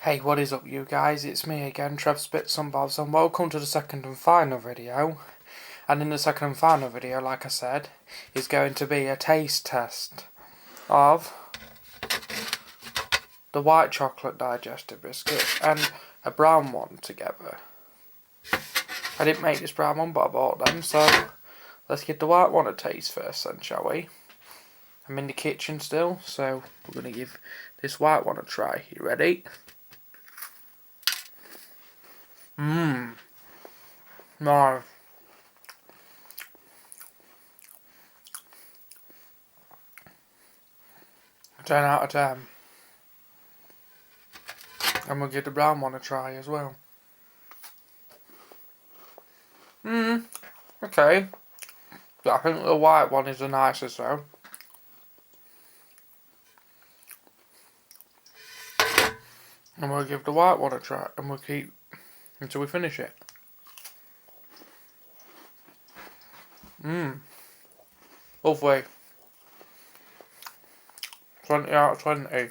Hey, what is up you guys? It's me again, Trev Bits and Bobs, and welcome to the second and final video. And in the second and final video, like I said, is going to be a taste test of the white chocolate digestive biscuit and a brown one together. I didn't make this brown one, but I bought them, so let's give the white one a taste first then, shall we? I'm in the kitchen still, so we're going to give this white one a try. You ready? Nice. 10 out of 10. And we'll give the brown one a try as well. Okay. But I think the white one is the nicest though. And we'll give the white one a try and we'll keep until we finish it. Lovely. 20 out of 20.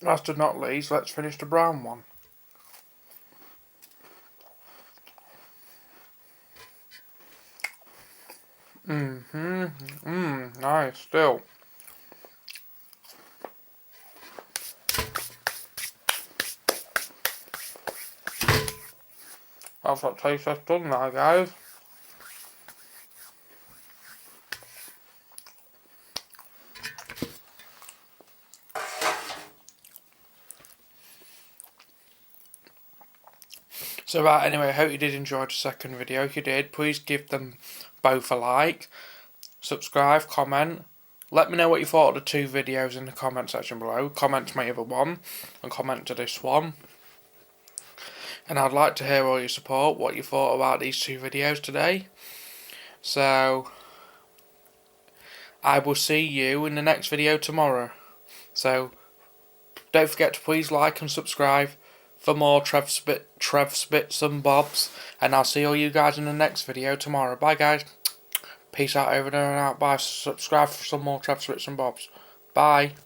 Last but not least, let's finish the brown one. Nice, still. That's that taste test done now, guys. So right, anyway, I hope you did enjoy the second video. If you did, please give them both a like, subscribe, comment. Let me know what you thought of the two videos in the comment section below. Comment to my other one, and comment to this one. And I'd like to hear all your support, what you thought about these two videos today. So, I will see you in the next video tomorrow. So, don't forget to please like and subscribe for more Trev Bits and Bobs, and I'll see all you guys in the next video tomorrow. Bye guys. Peace out over there and out. Bye. Subscribe for some more Trev Bits and Bobs. Bye.